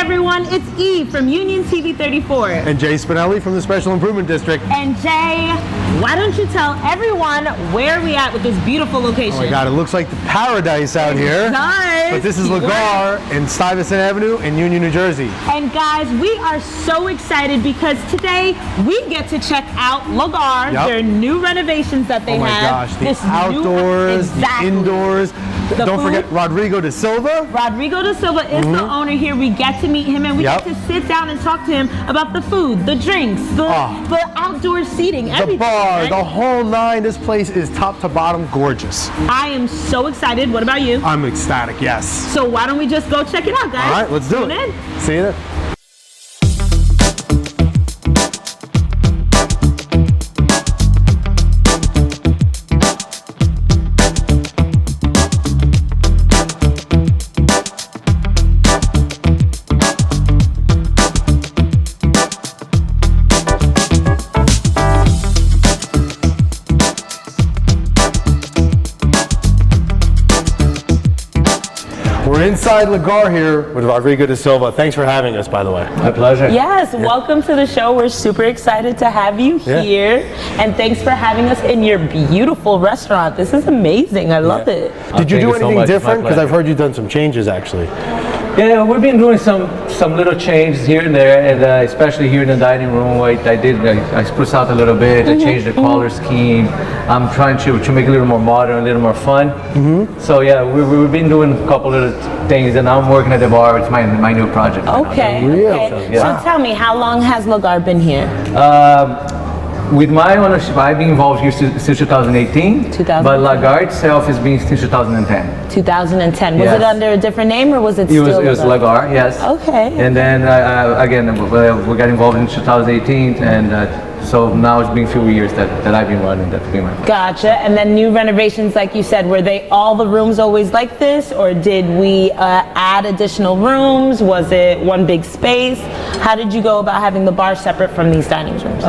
everyone, it's Eve from Union TV 34. And Jay Spinelli from the Special Improvement District. And Jay, why don't you tell everyone where we at with this beautiful location? Oh my God, it looks like the paradise out here. Nice. But this is Lagar in Stuyvesant Avenue in Union, New Jersey. And guys, we are so excited because today we get to check out Lagar, their new renovations that they have. Oh my gosh, the outdoors, the indoors. Don't forget Rodrigo da Silva. Rodrigo da Silva is the owner here. We get to meet him and we get to sit down and talk to him about the food, the drinks, the outdoor seating, everything. The bar, right? the whole nine. This place is top to bottom gorgeous. I am so excited. What about you? I'm ecstatic, yes. So why don't we just go check it out, guys? All right, let's do it. See you there. We're inside Lagar here with Rodrigo da Silva. Thanks for having us, by the way. My pleasure. Yes, welcome to the show. We're super excited to have you here. And thanks for having us in your beautiful restaurant. This is amazing. I love it. Did you do anything different? Because I've heard you've done some changes, actually. Yeah, we've been doing some little changes here and there, and especially here in the dining room. I spruced out a little bit. I changed the color scheme. I'm trying to make it a little more modern, a little more fun. So yeah, we've been doing a couple of things, and now I'm working at the bar. It's my new project. Okay. So tell me, how long has Lagar been here? With my ownership, I've been involved here since 2018, but Lagar itself has been since 2010. 2010. Was it under a different name or was it still It was Lagar, yes. Okay. And then, again, we got involved in 2018, and so now it's been a few years that I've been running that pretty much. Gotcha. And then new renovations, like you said, were they all the rooms always like this, or did we add additional rooms? Was it one big space? How did you go about having the bar separate from these dining rooms?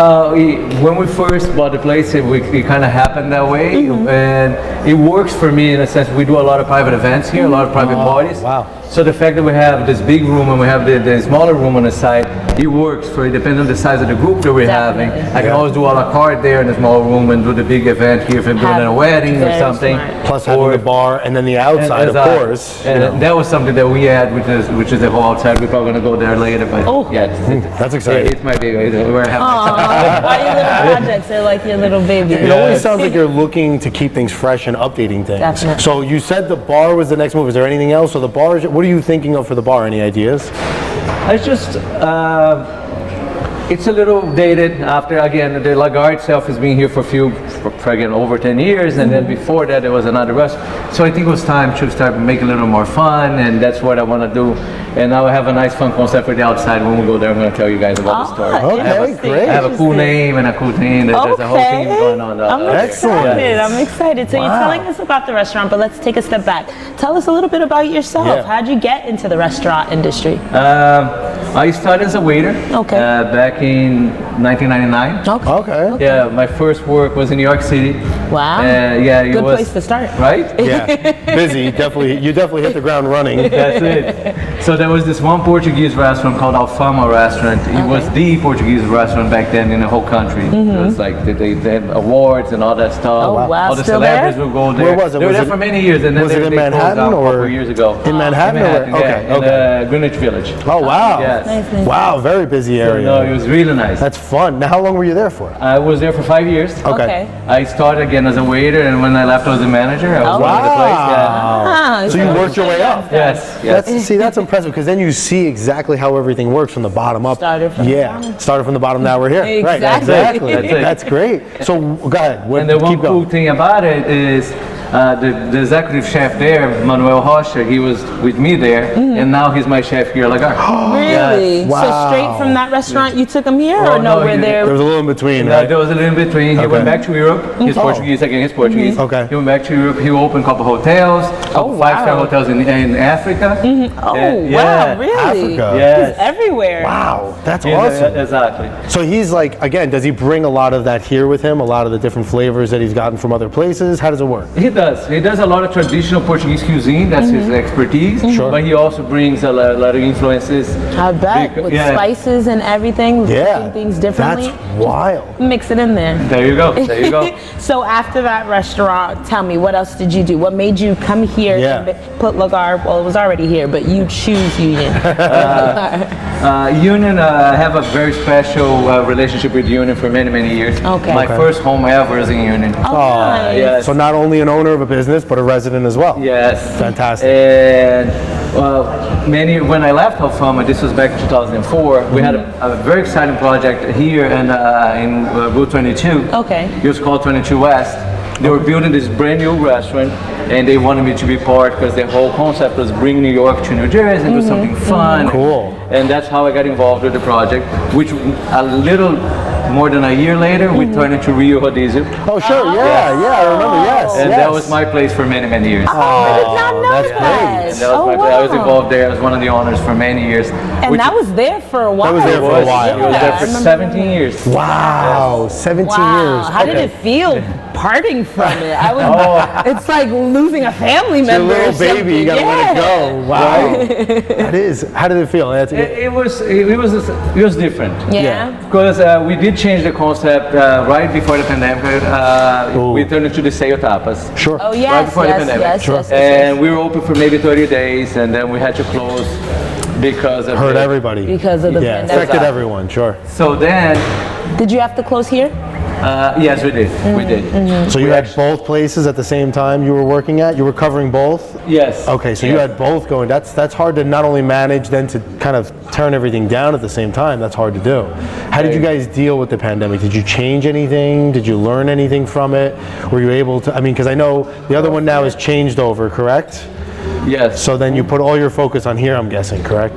When we first bought the place, it kind of happened that way, and it works for me in a sense. We do a lot of private events here, a lot of private parties. Wow. So the fact that we have this big room and we have the smaller room on the side, it works for it. Depends on the size of the group that we're having. I can always do a la carte there in the small room and do the big event here if I'm doing a wedding or something. Plus having the bar and then the outside, of course. And that was something that we had, which is the whole outside. We're probably going to go there later, but that's exciting. It's my baby. We're happy. All your little projects are like your little baby. It always sounds like you're looking to keep things fresh and updating things. Definitely. So you said the bar was the next move. Is there anything else? So the bar, what are you thinking of for the bar? Any ideas? It's just, it's a little dated after, again, the Lagar itself has been here for again, over 10 years, and then before that there was another restaurant. So I think it was time to start making a little more fun, and that's what I want to do. And now I have a nice fun concept for the outside. When we go there, I'm going to tell you guys about the story. Okay, great. I have a cool name and a cool thing. There's a whole thing going on. I'm excited. I'm excited. So you're telling us about the restaurant, but let's take a step back. Tell us a little bit about yourself. How'd you get into the restaurant industry? I started as a waiter back in 1999. Okay. Yeah, my first work was in New York City. Wow. Good place to start. Right? Yeah. Busy. You definitely hit the ground running. That's it. So there was this one Portuguese restaurant called Flambe restaurant. It was the Portuguese restaurant back then in the whole country. It was like they had awards and all that stuff. Oh, wow. All the celebrities would go there. Where was it? They were there for many years, and then was it in Manhattan a couple years ago. In Manhattan? In Greenwich Village. Oh wow. Yes. Nice. Wow, very busy area. No, it was really nice. That's fun. Now, how long were you there for? I was there for 5 years. Okay. I started again as a waiter, and when I left, I was a manager. I was running the place. Yeah. So you worked your way up. Yes. That's impressive, because then you see exactly how everything works from the bottom up. Started from the bottom. Started from the bottom. Now we're here. Exactly. Right. Exactly. That's great. So go ahead. And the one cool thing about it is the executive chef there, Manuel Rocha, he was with me there, and now he's my chef here at Lagar. Really? Yes. Wow. So straight from that restaurant you took him here, or there was a little in between, right? There was a little in between. He went back to Europe. He's Portuguese, again, he's Portuguese. Okay. He went back to Europe. He opened a couple hotels, five-star hotels in Africa. Wow, really? Africa. Yes. He's everywhere. Wow, that's awesome. Exactly. So he's like, again, does he bring a lot of that here with him? A lot of the different flavors that he's gotten from other places? How does it work? He does. does. He does a lot of traditional Portuguese cuisine. That's his expertise. Sure. But he also brings a lot of influences. I bet, with spices and everything, cooking things differently. That's wild. Mix it in there. There you go. There you go. So after that restaurant, tell me, what else did you do? What made you come here and put Lagar? Well, it was already here, but you choose Union. Union, I have a very special relationship with Union for many, many years. Okay. My first home ever is in Union. Nice. Yes. So not only an owner of a business, but a resident as well. Yes. Fantastic. And when I left Flambe, this was back in 2004, we had a very exciting project here in Route 22. Okay. It was called 22 West. They were building this brand new restaurant, and they wanted me to be part because the whole concept was bring New York to New Jersey and do something fun. Cool. And that's how I got involved with the project, which a little more than a year later, we turned into Rio Rodizio. Oh, sure. Yeah, I remember. Yes. And that was my place for many, many years. I did not know that's that. great. And that was my place. I was involved there. I was one of the owners for many years. And that was there for a while. That was there for a while. I was there for 17 years. Wow, 17 years. How did it feel parting from it? It's like losing a family member. Your little baby, you gotta let it go. Wow. That is. How did it feel? It was different. Yeah. Because we did change the concept right before the pandemic. We turned it to the sale tapas. Sure. Oh yes, Right before the pandemic. yes. And we were open for maybe 30 days, and then we had to close because of Hurt everybody. Because of the pandemic. Affected everyone. Sure. So then, Did you have to close here? yes, we did. We did. So you had both places at the same time you were working at? You were covering both? Yes. Okay, so you had both going. That's hard to not only manage, then to kind of turn everything down at the same time. That's hard to do. How did you guys deal with the pandemic? Did you change anything? Did you learn anything from it? Were you able to, because I know the other one now is changed over, correct? Yes. So then you put all your focus on here, I'm guessing, correct?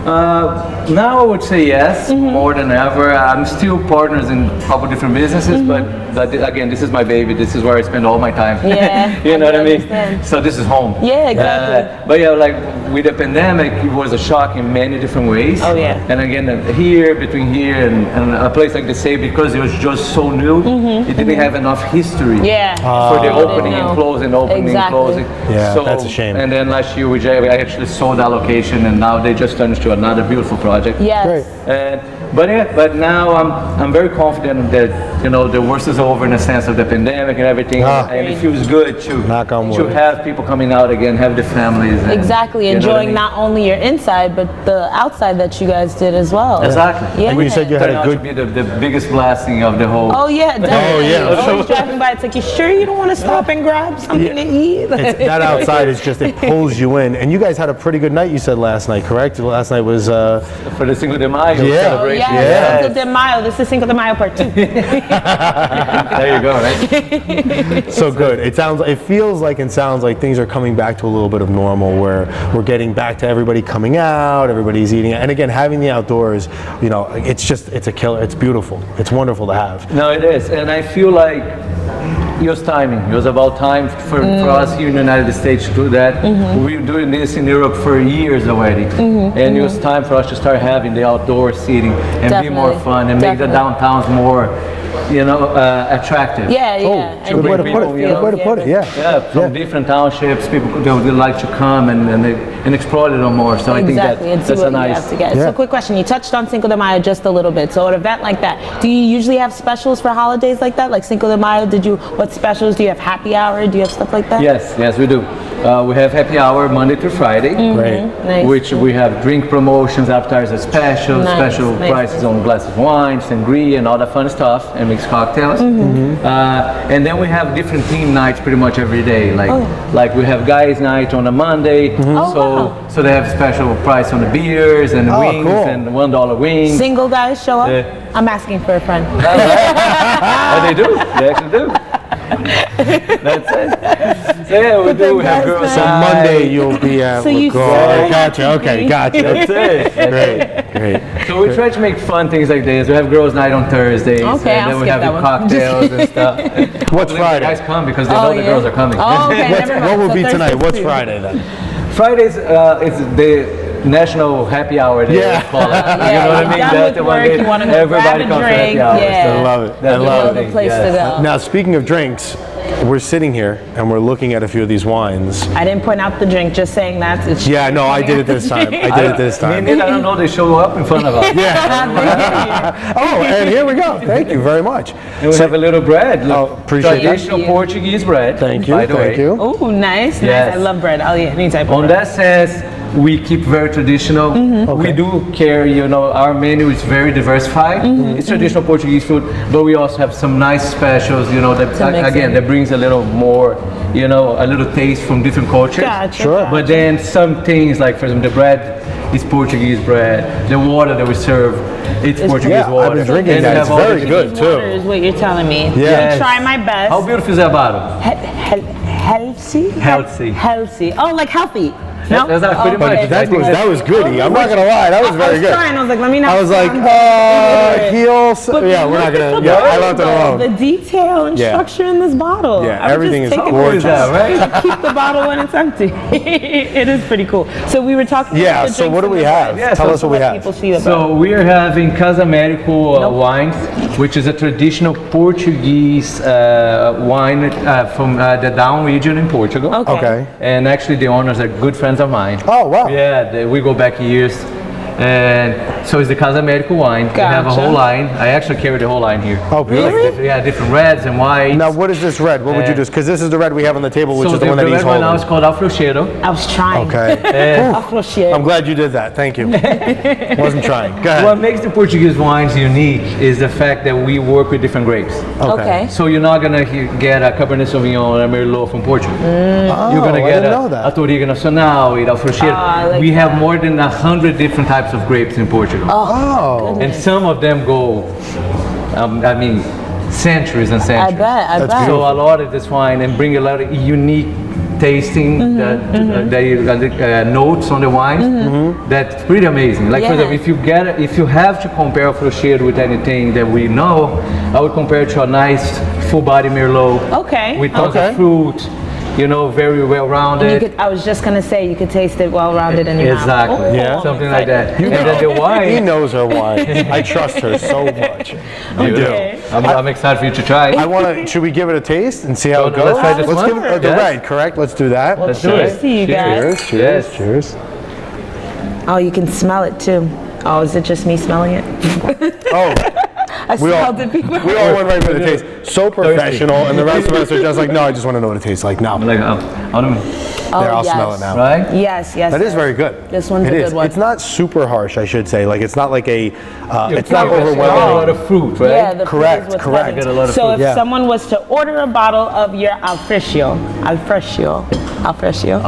Now I would say yes, more than ever. I'm still partners in a couple different businesses, but again, this is my baby. This is where I spend all my time. Yeah, you know what I mean? understand. So this is home. Yeah, exactly. But yeah, like with the pandemic, it was a shock in many different ways. Oh, yeah. And again, between here and a place like the Save, because it was just so new, it didn't have enough history. Yeah. For the opening and closing, opening and closing. Yeah, that's a shame. And then last year I actually sold that location, and now they just turned to another beautiful project. Yes. Great. But now I'm very confident that the worst is over in the sense of the pandemic and everything, and it feels good to Knock on wood. have people coming out again, have the families. And, Exactly, enjoying not only your inside, but the outside that you guys did as well. Exactly. Yeah. When you said you had Turned a out good... to be the biggest blessing of the whole. Oh yeah, definitely. yeah. Always driving by, it's like, you sure you don't want to stop and grab something to eat? That outside is just, it pulls you in. And you guys had a pretty good night, you said last night, correct? Last night was... For the Cinco de Mayo Yeah. celebration. Oh, yeah, Cinco de Mayo. This is Cinco de Mayo part 2. There you go, right? So good. It feels like and sounds like things are coming back to a little bit of normal, where we're getting back to everybody coming out, everybody's eating. And again, having the outdoors, it's a killer. It's beautiful. It's wonderful to have. No, it is. And I feel like it was timing. It was about time for us here in the United States to do that. We've been doing this in Europe for years already. And it was time for us to start having the outdoor seating and be more fun and make the downtowns more, attractive. Yeah. Good way to put it. Good way to put it. Yeah, from different townships, people they would like to come and explore a little more. So I think that's a nice. So quick question, you touched on Cinco de Mayo just a little bit. So an event like that, do you usually have specials for holidays like that? Like Cinco de Mayo, what specials? Do you have happy hour? Do you have stuff like that? Yes, we do. We have happy hour Monday through Friday. Great. Nice. Which we have drink promotions, appetizer specials, special prices on glasses of wine, sangria, and all that fun stuff, and mixed cocktails. And then we have different theme nights pretty much every day. Like we have guys' night on a Monday, so they have special price on the beers and the wings and $1 wings. Single guys show up? I'm asking for a friend. Oh, they do. They actually do. That's it. So yeah, we do. We have girls' So night. Monday you'll be at Lagar. Gotcha. Okay, gotcha. That's it. Great. So we try to make fun things like this. We have girls' night on Thursdays, Okay, and then I'll we skip have that the one. cocktails and stuff. What's The Friday? guys come because they know the girls are coming. Oh, okay, never mind. What will So be tonight? Thursday's What's too. Friday then? Fridays, it's the National Happy Hour Day. Yeah. Call it. Yeah, You know what I mean? done That's with the one work, day you wanna go everybody grab a comes for drink, happy hours. yeah. I love it. I That's love the it. the place to go. Now, speaking of drinks, we're sitting here and we're looking at a few of these wines. I didn't point out the drink, just saying that. It's Yeah, no, I did it this time. I did it this time. I don't know, they show up in front of us. Oh, and here we go. Thank you very much. And we have a little bread. Look, appreciate that. traditional Portuguese bread. Thank you. By the Thank way. you. Oh, nice, Yes. nice. I love bread. I'll eat any type of On bread. that sense, we keep very traditional. We do carry, our menu is very diversified. It's traditional Portuguese food, but we also have some nice specials, that mix again, in. that brings a little more, a little taste from different cultures. Gotcha, Sure. gotcha. But then some things, like for example, the bread is Portuguese bread. The water that we serve, it's Portuguese Yeah, I've water. been drinking And that. we It's have all very the- good Water too. is what you're telling me. Yeah. I'll try my best. How beautiful is that bottle? Healthy? Healthy. Healthy. Oh, like healthy. No? That's not pretty Okay. much. That was goody. I'm not gonna lie. That was I very was good. trying. I was like, let me not. I was like, sound heels. But Yeah, we're look not at gonna. the Yeah, I bottle, left it though, alone. The detail and Yeah. structure in this bottle. Yeah, I would everything just is take it gorgeous. for the Right? and keep the bottle when it's empty. It is pretty cool. So we were talking. Yeah. about the So drinks what do and we the have? bread. Yeah, Tell so us what we Let have. people see the So we are having Casa Américo Nope. wine, which is a traditional Portuguese wine from the Down region in Portugal. Okay. And actually, the owners are good friends of mine. Oh, wow. Yeah, we go back years. And so it's the Casa Américo wine. We have a Gotcha. whole line. I actually carry the whole line here. Oh, beautiful. Really? Yeah, different reds and whites. Now, what is this red? What would you do? Because this is the red we have on the table, which so is the one that he's red one now holding. is called Afrocheiro. I was trying. Okay. Afroshare. I'm glad you did that. Thank you. Wasn't trying. Go ahead. What makes the Portuguese wines unique is the fact that we work with different grapes. Okay. So you're not gonna get a Cabernet Sauvignon or a Merlot from Portugal. You're gonna I get didn't know that. a Touriga Nacional, a Afrocheiro. I like we have that. more than 100 different types of grapes in Portugal. Oh. And some of them go, centuries and I centuries. bet. I That's bet. So a lot of this wine and bring a lot of unique tasting notes on the wine. That's pretty amazing. Like for Yeah. example, if you have to compare Afrocheiro with anything that we know, I would compare it to a nice full body Merlot. Okay. With tons Okay. of fruit, very well You rounded. could, I was just gonna say you could taste it well rounded in your Exactly. mouth. Yeah. I'm Something like excited. that. And then the He wine. knows her wine. I trust her so much. I do. Okay. I'm excited for you to try. I want to. Should we give it a taste and see how it So goes? let's try this Let's one. give it the Yes. red. Correct. Let's do that. Let's do Cheers it. to you guys. Cheers. Cheers. Yes. Cheers. Oh, you can smell it too. Oh, is it just me smelling it? Oh, I we all, smelled it before. we all went right for the taste. So professional, and the rest of us are just like, no, I just want to know what it tastes like now. Like, Oh, There, I'll yes. smell it now. right? Yes, yes. That is yes. very good. This one's It a is. good one. It's not super harsh, I should say. Like it's not like a. It's not A lot overwhelming. of fruit, right? Yeah, the fruit Correct, is what's correct. heavy. Get a lot of So fruit. if Yeah. someone was to order a bottle of your Alfresco, Afrocheiro. Afrocheiro.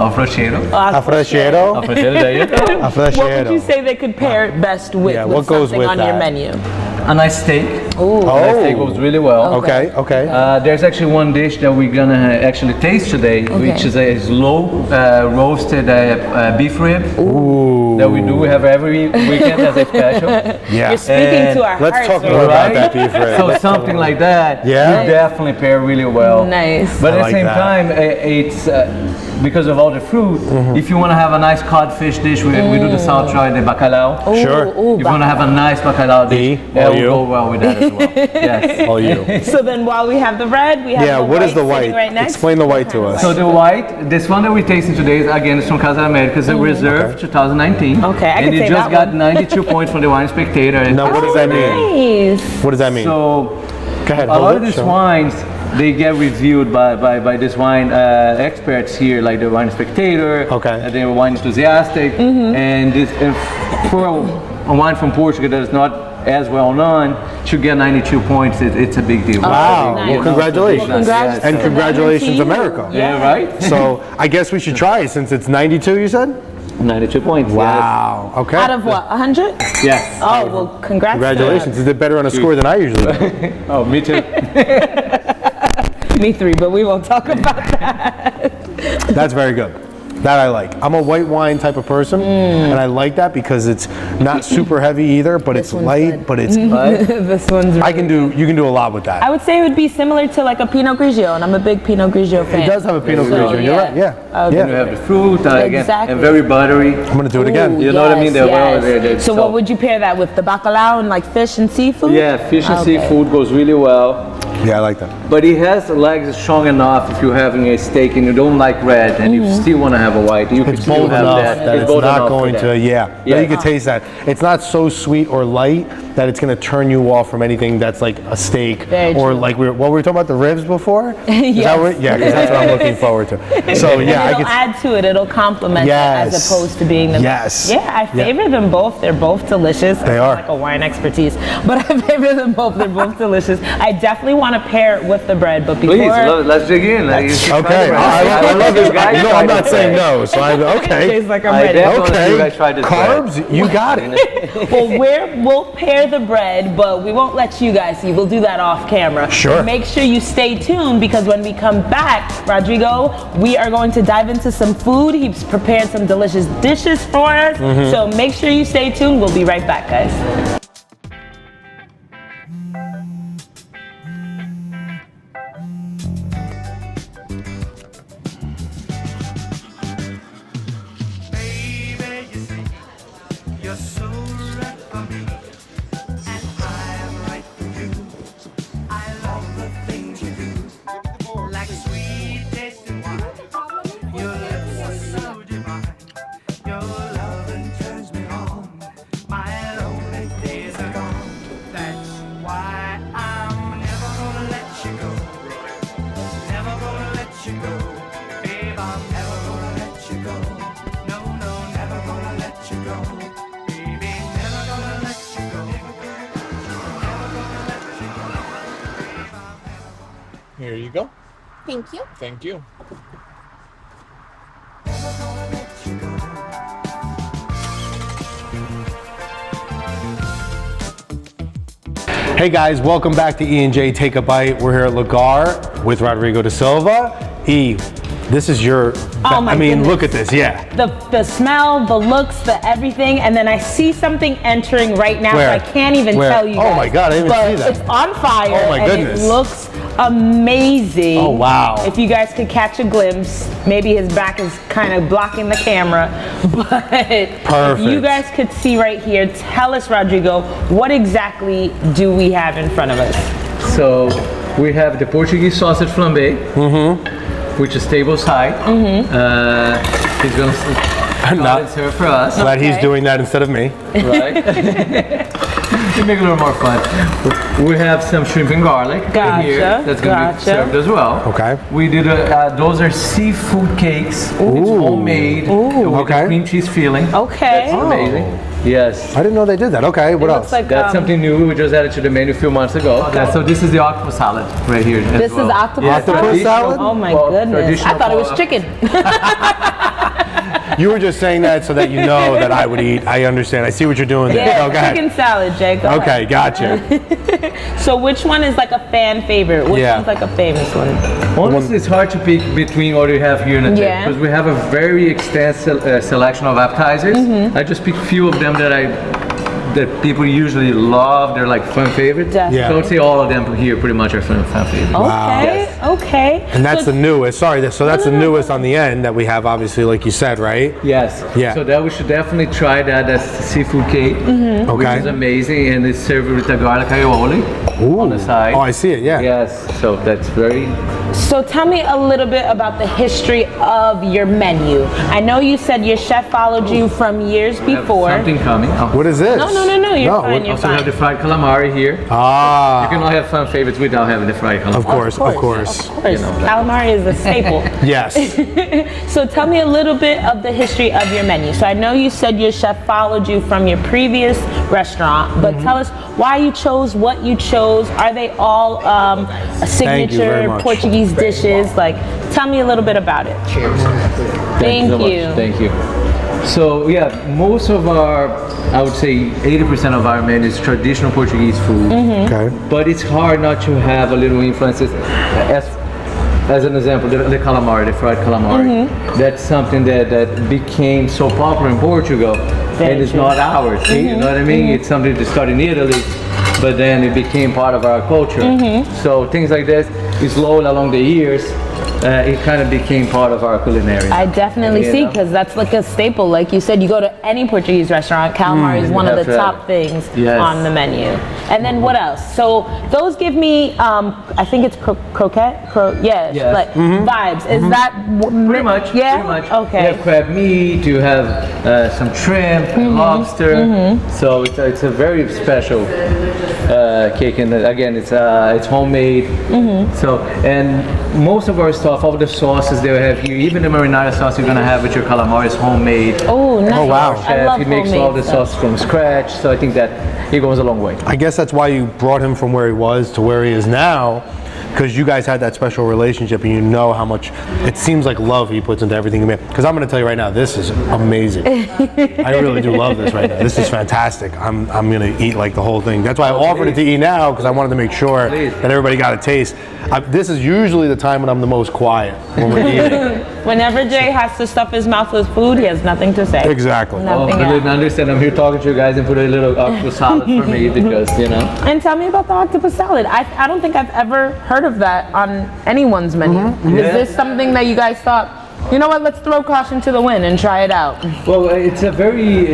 Afrocheiro, there you go. what would you Afrocheiro. say they could pair it best with? Yeah, with what goes something with on your that? menu? A nice steak. Ooh. A nice steak goes really well. Okay. Okay. There's actually one dish that we're gonna actually taste today, which is a slow roasted beef rib that we do have every weekend as a special. Yeah. You're speaking And to our Let's hearts. talk right more now. about that beef rib. So something like that, Yeah. you definitely pair really well. Nice. But I at like the same that. time, it's because of all the fruit. If you want to have a nice codfish dish, we do the saltro and the bacalhau. Sure. Ooh, If you want to have a nice bacalhau dish, that all will you. go well with that as well. Yes. All you. So then while we have the red, we have Yeah. the What white is the sitting white? right next. Explain the white to us. So the white, this one that we're tasting today is again is from Casa América, it's a reserve 2019. Okay, I and can it say just that got one. 92 points from the Wine Spectator. And Now, what does that mean? Nice. What does that mean? so Go ahead. a hold lot it, of these show. wines, they get reviewed by this wine experts here, like the Wine Spectator, Okay. and the Wine Enthusiastic, and this and for a wine from Portugal that is not as well known to get 92 points, it's a big deal. Wow. nice. Well, congratulations. Well, congrats And to congratulations, them and to you. America. Yeah, right? So I guess we should try since it's 92. You said? 92 points. Wow. Okay. Out of what, 100? Yes. Yes. Oh, well, congrats. to Congratulations. You did better on a score than I usually do. Oh, me too. them. Me three, but we won't talk about that. That's very good. That I like. I'm a white wine type of person, and I like that because it's not super heavy either, but it's one's light, good. but it's. This one's You can do a lot with that. I would say it would be similar to like a Pinot Grigio, and I'm a big Pinot Grigio fan. It does have a Pinot So, Grigio. You're yeah. right. Yeah. Okay. You Yeah. have the fruit again, Exactly. and very buttery. I'm gonna do it again. Ooh, You know what I mean? They're well- yes. they're So what would you pair that with? The bacalhau and like fish and seafood? Yeah, fish and Okay. seafood goes really well. Yeah, I like that. But it has legs strong enough if you're having a steak and you don't like red and you still want to have a white. You can It's still bold have enough that. that it's bold not enough for going that. to, yeah. You can taste that. It's not so sweet or light that it's going to turn you off from anything that's like a steak Very or true. like we were talking about the ribs before. Is Yes. that what, yeah, because that's what I'm looking forward to. So yeah, I It'll could. add to it. It'll complement it as Yes. opposed to being the Yes. Yeah, I favor them both. They're both delicious. They I are. like a wine expertise, but I favor them both. They're both delicious. I definitely want to pair it with the bread, but before Please, let's dig in. You should try Okay, the bread. I love this guy. guys No, try I'm the not bread. saying no. So I'm okay. tastes like I'm I ready. definitely want you guys try Okay, this carbs, you got it. Well, we'll pair the bread, but we won't let you guys see. We'll do that off camera. Sure. Make sure you stay tuned because when we come back, Rodrigo, we are going to dive into some food. He's prepared some delicious dishes for us. So make sure you stay tuned. We'll be right back, guys. You're so right for me, and I am right for you. I love the things you do, like sweet tasting wine. Your lips are so divine. Your loving turns me on. My lonely days are gone. That's why I'm never gonna let you go. Never gonna let you go, babe. I'm never gonna let you go. No, no, never gonna let you go. Baby, never gonna let you go. Here you go. Thank you. Thank you. Hey guys, welcome back to E&J Take a Bite. We're here at Lagar with Rodrigo da Silva. E, this is your, Oh my I mean, goodness. look at this, yeah. The smell, the looks, the everything, and then I see something entering right now, Where? so I can't even Where? tell you Oh guys. my God, I didn't even but see that. It's on fire. Oh my and goodness. it looks amazing. Oh, wow. If you guys could catch a glimpse, maybe his back is kind of blocking the camera, but if Perfect. you guys could see right here, tell us, Rodrigo, what exactly do we have in front of us? So we have the Portuguese sausage flambe, which is table side. He's gonna I'm cut not and serve for us, glad he's Okay. doing that instead of me. right? To make it a little more fun, we have some shrimp and garlic Gotcha, here that's gonna be gotcha. served as well. Okay. We did those are seafood cakes. It's homemade with Okay. a cream cheese filling. Okay. That's amazing. Yes. I didn't know they did that. Okay, what It else? looks like That's something new. We just added to the menu a few months ago. So this is the octopus salad right here. as This well. is octopus Yes, salad? traditional- salad? Oh my well, goodness. I traditional thought it was Pol- chicken. You were just saying that so that you know that I would eat. I understand. I see what you're doing there. Yeah, Okay. chicken salad, Jay. Go ahead. Okay, gotcha. So which one is like a fan favorite? Which Yeah. one's like a famous one? Honestly, it's hard to pick between what you have here in the table Yeah. because we have a very extensive selection of appetizers. I just picked few of them that people usually love. They're like fan favorites. Definitely. Yeah. So I would say all of them here pretty much are fan favorites. Okay, okay. And that's So- the newest. Sorry, so that's the newest on the end that we have, obviously, like you said, right? Yes. Yeah. So that we should definitely try that. That's the seafood cake, which Okay. is amazing, and it's served with a garlic aioli on the side. Oh, I see it. Yeah. Yes. So that's very. So tell me a little bit about the history of your menu. I know you said your chef followed you from years We have before. something coming. Oh. What is this? No, you're fine. what- You're Also, we have fine. the fried calamari here. Ah, You cannot have fan favorites without having the fried calamari. of course. Of course, calamari is a staple. Yes. So tell me a little bit of the history of your menu. So I know you said your chef followed you from your previous restaurant, but Mm-hmm. tell us why you chose what you chose. Are they all a Thank you very signature much. Portuguese dishes? Like, tell me a little bit about it. Thank you so Thank you. much. Thank you. So yeah, most of our, I would say 80% of our menu is traditional Portuguese food. Okay. But it's hard not to have a little influences. As an example, the calamari, the fried calamari. That's something that became so popular in Portugal, Very and it's true. not ours. You know what I mean? It's something that started in Italy, but then it became part of our culture. So things like this, slowly along the years, it kind of became part of our culinary. I definitely You see, know? because that's like a staple. Like you said, you go to any Portuguese restaurant, calamari is one of have the to top have things Yes. on the menu. And then what else? So those give me, I think it's croquette, Yes. like vibes. Is that Pretty much. Yeah. Pretty much. Okay. You have crab meat. You have some shrimp, lobster. So it's a very special cake, and again, it's homemade. So and most of our stuff, all the sauces they have here, even the marinara sauce you're gonna have with your calamari is homemade. Oh, nice. Oh, wow. I Chef, love he makes all homemade the stuff. sauce from scratch. So I think that it goes a long way. I guess that's why you brought him from where he was to where he is now, because you guys had that special relationship and you know how much it seems like love he puts into everything you make. Because I'm going to tell you right now, this is amazing. I really do love this right now. This is fantastic. I'm going to eat like the whole thing. That's why I offered it to eat now, because I wanted to make sure Please. that everybody got a taste. This is usually the time when I'm the most quiet, when we're eating. Whenever Jay has to stuff his mouth with food, he has nothing to say. Exactly. No. Oh, Nothing but else. didn't understand. I'm here talking to you guys and put a little octopus salad for me because And tell me about the octopus salad. I don't think I've ever heard of that on anyone's menu. Is Yeah. this something that you guys thought, you know what, let's throw caution to the wind and try it out? Well, it's a very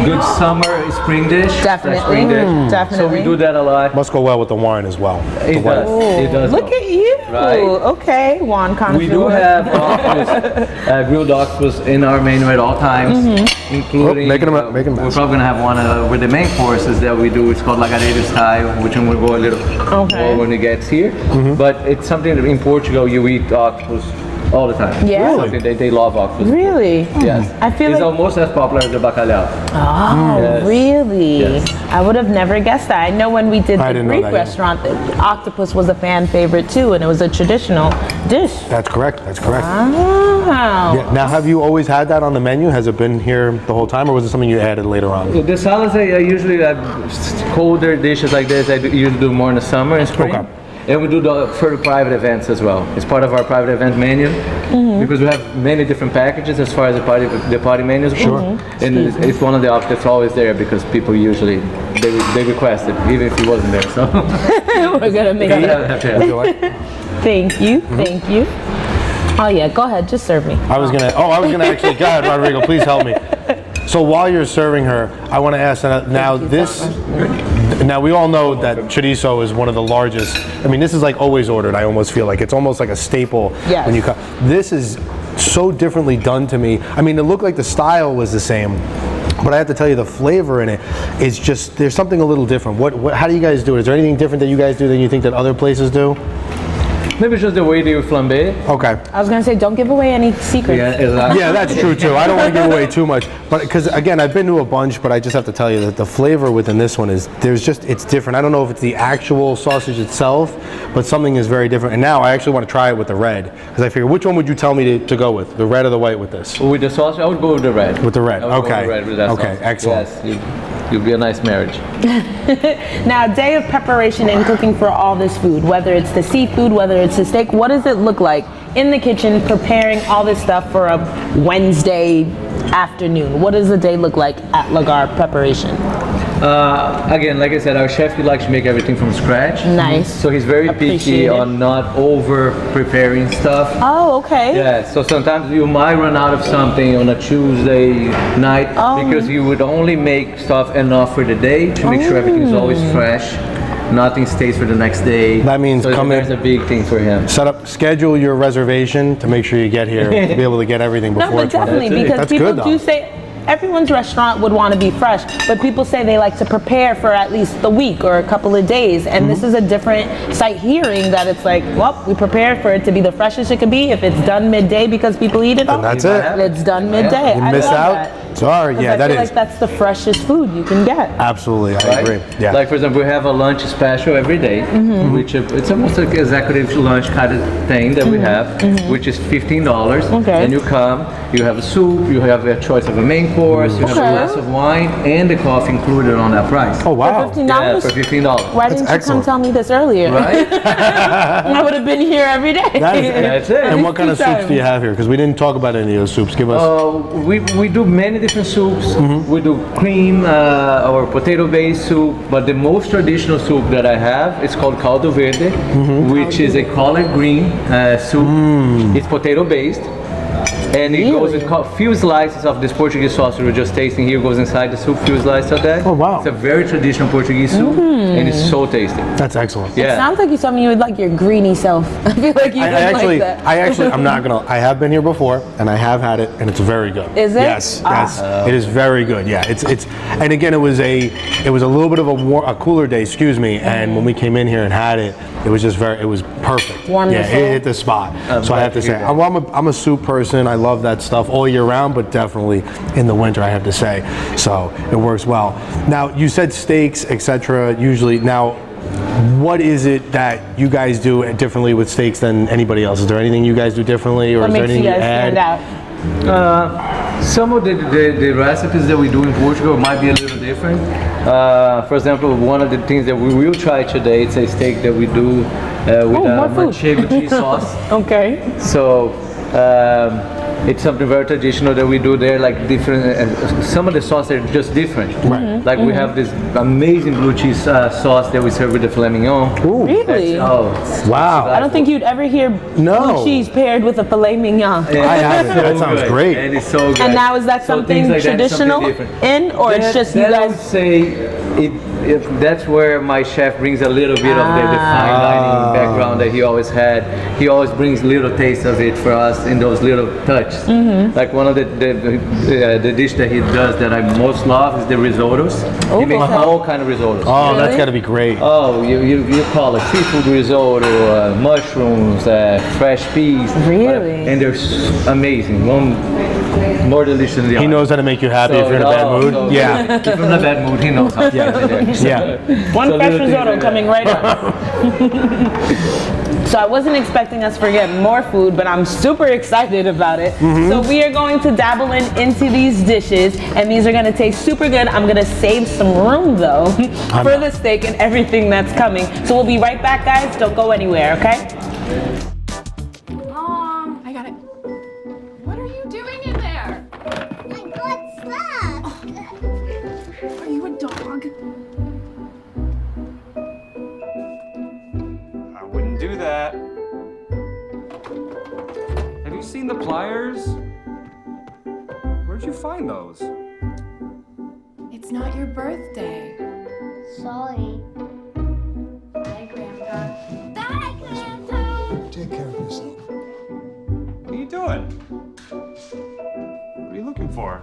good summer spring dish. Definitely. Spring dish. Definitely. So we do that a lot. Must go well with the wine as well. It The wine. does. It does. Look go. at you. Right. Okay, Juan connoisseur. We do have octopus, grilled octopus in our menu at all times, including. Oh, making 'em up, making 'em We're up. probably gonna have one with the main courses that we do. It's called Lagar style, which we'll go a little more when it gets here. But it's something that in Portugal you eat octopus all the time. Yeah? It's something they love octopus. Really? Yes. I feel it's like- almost as popular as the bacalhau. Oh, Yes. really? Yes. I would have never guessed that. I know when we did I the didn't know Greek that either. restaurant, the octopus was a fan favorite too, and it was a traditional dish. That's correct. That's correct. Wow. Yeah. Now, have you always had that on the menu? Has it been here the whole time, or was it something you added later on? The salads I usually colder dishes like this. I usually do more in the summer and spring. Okay. And we do for the private events as well. It's part of our private event menu because we have many different packages as far as the party menus. Sure. And it's one of the options that's always there because people usually they request it even if it wasn't there. So We're gonna make it. have to have. Thank you. Thank you. Oh yeah, go ahead. Just serve me. I was gonna actually. Go ahead, Rodrigo. Please help me. So while you're serving her, I want to ask now this. Now we all know that chorizo is one of the largest. I mean, this is like always ordered. I almost feel like it's almost like a staple Yes. when you come. This is so differently done to me. I mean, it looked like the style was the same, but I have to tell you, the flavor in it is just there's something a little different. What how do you guys do it? Is there anything different that you guys do than you think that other places do? Maybe it's just the way they do flambe. Okay. I was gonna say, don't give away any secrets. Yeah, exactly. Yeah, that's true too. I don't want to give away too much, but because again, I've been to a bunch, but I just have to tell you that the flavor within this one is it's different. I don't know if it's the actual sausage itself, but something is very different. And now I actually want to try it with the red because I figure, which one would you tell me to go with, the red or the white with this? With the sauce, I would go with the red. With the red. I would go Okay. with the red with that Okay, sauce. excellent. Yes, you'll be a nice marriage. Now, day of preparation and cooking for all this food, whether it's the seafood, whether it's the steak, what does it look like in the kitchen preparing all this stuff for a Wednesday afternoon? What does the day look like at Lagar preparation? Again, like I said, our chef, he likes to make everything from scratch. Nice. So he's very Appreciate picky it. on not over preparing stuff. Oh, okay. Yeah, so sometimes you might run out of something on a Tuesday night because you would only make stuff enough for the day to make sure everything is always fresh. Nothing stays for the next day. That means so come in- That's a big thing for him. Schedule your reservation to make sure you get here to be able to get everything No, before but it's ready. definitely, That's it. because That's people good, though. do say everyone's restaurant would want to be fresh, but people say they like to prepare for at least the week or a couple of days, and this is a different sight hearing that it's like, well, we prepared for it to be the freshest it could be. If it's done midday because people eat it all, that's it. it's done midday. You I miss love out? that. Sorry, 'Cause yeah, I that feel is. like that's the freshest food you can get. Absolutely, I Right? agree. Yeah. Like for example, we have a lunch special every day, which it's almost like executive lunch kind of thing that we have, which is $15. Okay. And you come, you have a soup, you have a choice of a main course, you have a Okay. glass of wine, and the coffee included on that price. Oh wow. $15? Yeah, for $15. Why didn't you excellent. come tell me this earlier? Right? I would have been here every day. That is- That's it. And what kind of soups do you have here? Because we didn't talk about any of those soups. Give us. We do many different soups. We do cream or potato-based soup, but the most traditional soup that I have is called caldo verde, which is a collard green soup. It's potato-based. And it goes with a few slices of this Portuguese sauce we were just tasting here, goes inside the soup, few slices of that. Oh, wow. It's a very traditional Portuguese soup, and it's so tasty. That's excellent. It sounds like you told me you would like your greeny self. I feel like you like that. I'm not gonna. I have been here before, and I have had it, and it's very good. Is it? Yes, it is very good. Yeah, it's. And again, it was a little bit of a cooler day. Excuse me. And when we came in here and had it, it was just it was perfect. Wonderful. Yeah, it hit the spot. So I have to say, I'm a soup person. I love that stuff all year round, but definitely in the winter, I have to say. So it works well. Now, you said steaks, etc. Usually, now, what is it that you guys do differently with steaks than anybody else? Is there anything you guys do differently, or What is there makes anything you you guys add? stand out? Some of the recipes that we do in Portugal might be a little different. For example, one of the things that we will try today, it's a steak that we do with manchego cheese sauce. Okay. So it's something very traditional that we do there, like different, some of the sauces are just different. Right. Like we have this amazing blue cheese sauce that we serve with the Flambe. Really? Wow. I don't think you'd ever hear blue cheese paired with a filet mignon. I haven't. That sounds great. And it's so good. And now is that So something things like that is something traditional different. in, or it's just you I would guys? say if that's where my chef brings a little bit of the fine dining background that he always had. He always brings little taste of it for us in those little touches. Like one of the dish that he does that I most love is the risottos. He makes all kind of risottos. Oh, that's got to be great. Oh, you call it seafood risotto, mushrooms, fresh peas. Really? And they're amazing. One more delicious than the other. He knows how to make you happy if you're in a bad mood. So Yeah. if you're in a bad mood, he knows how to get you there. Yeah. One So fresh little things risotto like that. coming right up. So I wasn't expecting us to get more food, but I'm super excited about it. So we are going to dabble into these dishes, and these are going to taste super good. I'm going to save some room though for the steak and everything that's coming. So we'll be right back, guys. Don't go anywhere, okay? Mom, I got it. What are you doing in there? I got stuff. Are you a dog? I wouldn't do that. Have you seen the pliers? Where'd you find those? It's not your birthday. Sorry. Bye, Grandpa. Bye, Grandpa. Take care of yourself. What are you doing? What are you looking for?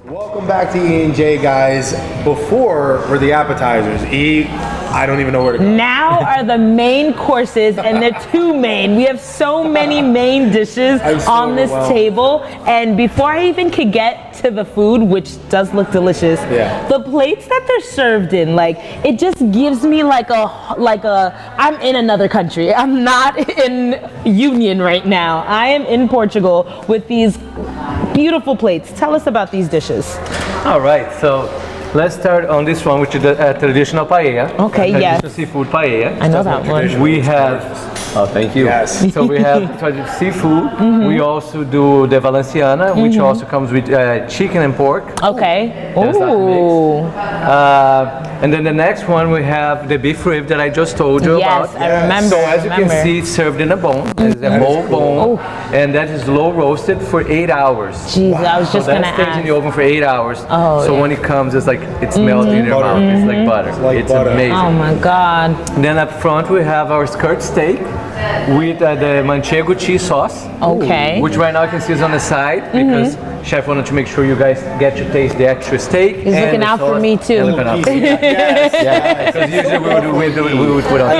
Welcome back to E&J, guys. Before were the appetizers. I don't even know where to go. Now are the main courses, and they're two main. We have so many main dishes I'm so on this overwhelmed. table, and before I even could get to the food, which does look delicious, the plates that they're served in, like, it just gives me like a I'm in another country. I'm not in Union right now. I am in Portugal with these beautiful plates. Tell us about these dishes. All right, so let's start on this one, which is the traditional paella. Okay, yes. Traditional seafood paella. I know that one. We have, thank you. Yes. So we have traditional seafood. We also do the Valenciana, which also comes with chicken and pork. Okay. That's that Ooh. mix. And then the next one we have the beef rib that I just told you Yes, about. I remember. So as you can see, it's served in a bone. It's a whole bone, and that is low roasted for 8 hours. Jeez, I was just So gonna that stays in the ask. oven for 8 hours. Oh, so yeah. when it comes, it's like it's melting in your mouth. It's like butter. like It's butter. amazing. Oh my God. Then up front we have our skirt steak. with the manchego cheese sauce. Okay. Which right now you can see is on the side because chef wanted to make sure you guys get to taste the extra steak. He's and looking the out for sauce. me too. And looking out for you. Yes. Because usually we would put on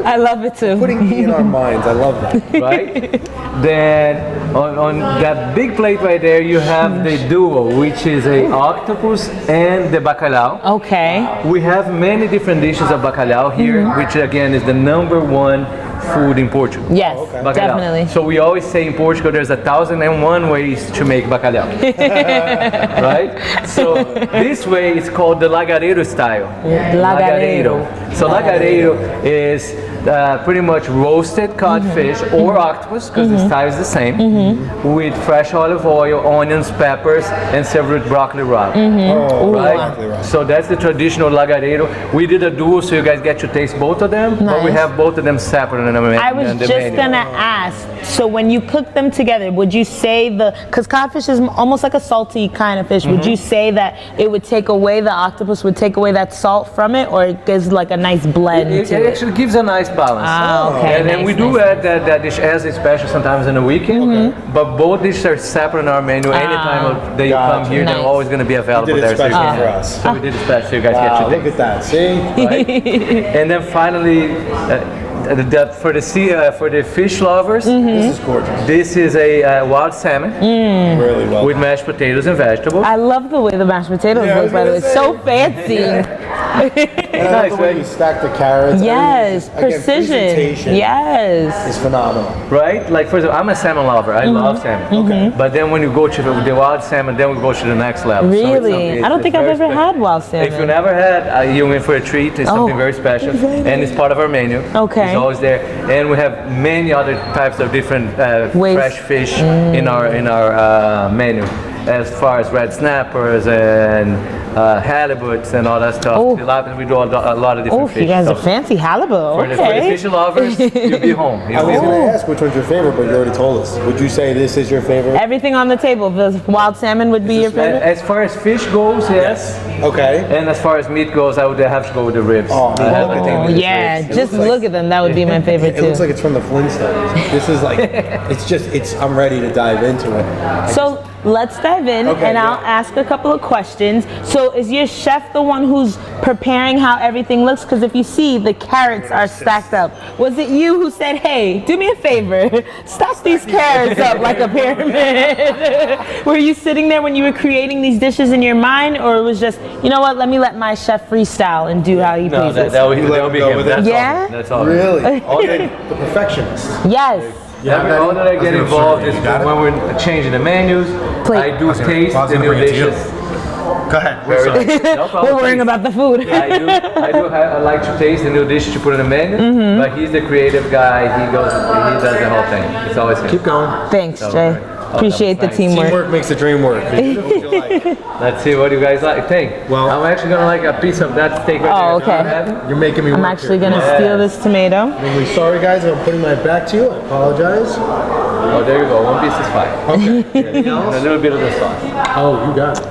I love it too. Putting me in our minds, I love that. right? Then on that big plate right there, you have the duo, which is a octopus and the bacalhau. Okay. We have many different dishes of bacalhau here, which again is the #1 food in Portugal. Yes, Bacalhau. definitely. So we always say in Portugal there's 1,001 ways to make bacalhau. Right? So this way it's called the lagareiro style. Lagareiro. So lagareiro is pretty much roasted codfish or octopus, because the style is the same, with fresh olive oil, onions, peppers, and served with broccoli rabe. Right? So that's the traditional lagareiro. We did a duo so you guys get to taste both of them, but we Nice. have both of them separate in the menu. I was just gonna ask, so when you cook them together, would you say because codfish is almost like a salty kind of fish, would you say that it would take away, the octopus would take away that salt from it, or it gives like a nice blend It to it? actually gives a nice balance. Ah, okay, And then we nice, do nice, add that dish as a special sometimes in the weekend, but both dishes are separate in our menu. Anytime that you come here, Nice. they're always going to be available You did there. it special you can- for us. So we did it special so you guys Wow, get look your at that. See? Right? And then finally, for the fish lovers, This is gorgeous. this is a wild salmon Really well. with mashed potatoes and vegetables. I love the way the mashed potatoes Yeah, I look, was by the way. gonna It's so fancy. And I love Nice, the way right? you stack the carrots. Yes, Again, precision. presentation Yes. is phenomenal. Right? Like, for example, I'm a salmon lover. I love salmon. Okay. But then when you go to the wild salmon, then we go to the next level. So it's Really? something- I don't it's think I've very ever special. had wild If you salmon. never had, you're in for a treat. It's something very special, and it's part of our menu. Okay. It's always there, and we have many other types of different Ways. fresh fish in our menu, as far as red snappers and halibuts and all that stuff. Oh. Tilapia, we do a lot of different Oh, fish. you guys So are fancy halibut. for the Okay. fish lovers, you'll be home. I You'll be was home. going to ask which one's your favorite, but you already told us. Would you say this is your favorite? Everything on the table. The wild salmon would be your favorite? As far as fish goes, yes. Okay. And as far as meat goes, I would have to go with the ribs. Oh, I have look a at thing Oh, with the yeah, ribs. just look at them. That would be my favorite It looks too. like it's from the Flintstones. This is like, I'm ready to dive into it. So let's dive in, Okay, and I'll yeah. ask a couple of questions. So is your chef the one who's preparing how everything looks? Because if you see, the carrots are stacked up. Was it you who said, hey, do me a favor, stack these carrots up like a pyramid? Were you sitting there when you were creating these dishes in your mind, or it was just, you know what, let me let my chef freestyle and do how he No, pleases? that would let be him go him. with it? That's Yeah? all. That's all. Really? All that, The perfectionist. Yes. all that I get involved is when we're changing the menus. Plate. I do taste the new dishes. Go ahead. Very no problem. We're worrying about the food. I like to taste the new dishes to put in the menu, but he's the creative guy. He does the whole thing. It's always him. Keep going. Thanks, So, Jay. right. Appreciate the Nice. teamwork. Teamwork makes the dream work. What would you like? Let's see what you guys think. Well- I'm actually gonna like a piece of that steak right Oh, there. okay. You're making me work I'm actually here. gonna steal this tomato. I'm really sorry, guys. I'm putting my back to you. I apologize. Oh, there you go. One piece is fine. Okay. And a little bit of the sauce. Oh, you got it.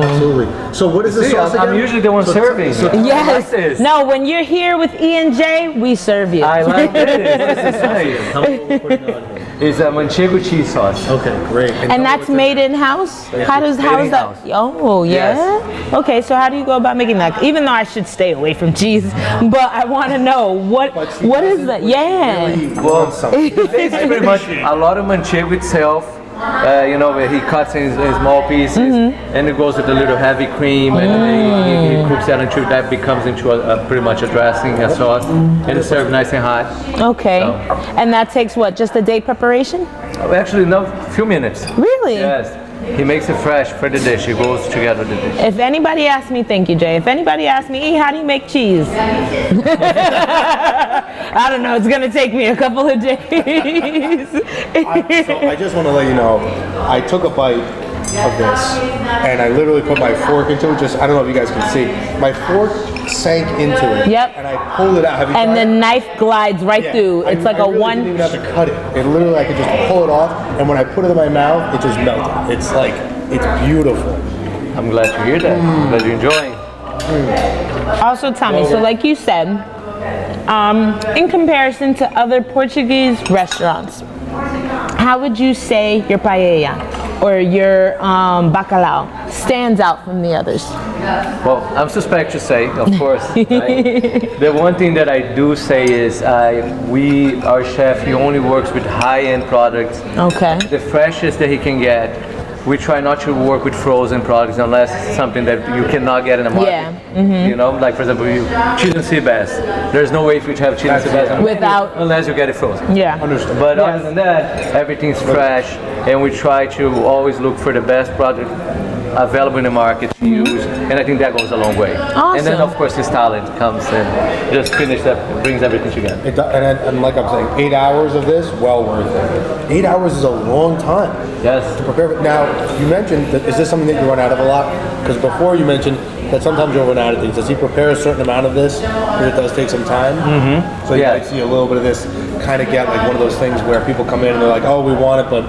Absolutely. So what is the See, sauce I'm again? usually the one serving. I like Yes. this. No, when you're here with E and J, we serve you. I like this. This is nice. How many are we putting on here? It's a manchego cheese sauce. Okay, great. And that's made in house? How is that? in-house. Oh, yeah. Okay, so how do you go about making that? Even though I should stay away from cheese, but I want to know what is that? Yeah. Well, something. It's pretty much a lot of manchego itself. Where he cuts in small pieces, and it goes with a little heavy cream, and he cooks that until that becomes into pretty much a dressing, a sauce, and it's served nice and hot. Okay. And that takes what? Just a day preparation? Actually, no, few minutes. Really? Yes. He makes it fresh for the dish. It goes together with the dish. If anybody asks me, thank you, Jay. If anybody asks me, E, how do you make cheese? I don't know. It's gonna take me a couple of days. So I just want to let you know, I took a bite of this, and I literally put my fork into it. I don't know if you guys can see. My fork sank into it. Yep. And I pulled it out. Have you And tried the it? knife glides right through. It's like I a really one. didn't even have to cut it. It literally, I could just pull it off, and when I put it in my mouth, it just melted. It's like, it's beautiful. I'm glad to hear that. I'm glad you're enjoying. Also, Tommy, so like you said, in comparison to other Portuguese restaurants, how would you say your paella or your bacalhau stands out from the others? Well, I'm suspect to say, of course. Right? The one thing that I do say is our chef, he only works with high-end products. Okay. The freshest that he can get. We try not to work with frozen products unless it's something that you cannot get in the market. Yeah. You know, like for example, cheese and sea bass. There's no way for you to have cheese and sea bass on the menu Without- unless you get it frozen. Yeah. Understood. But Yes. other than that, everything's fresh, and we try to always look for the best product available in the market to use, and I think that goes a long way. And then Awesome. of course his talent comes and just brings everything together. And like I'm saying, 8 hours of this, well worth it. 8 hours is a long time. Yes. To prepare. Now, you mentioned, that, is this something that you run out of a lot? Because before you mentioned that sometimes you'll run out of things. Does he prepare a certain amount of this? Because it does take some time. Mm-hmm. So you Yeah. might see a little bit of this, kind of get like one of those things where people come in and they're like, oh, we want it, but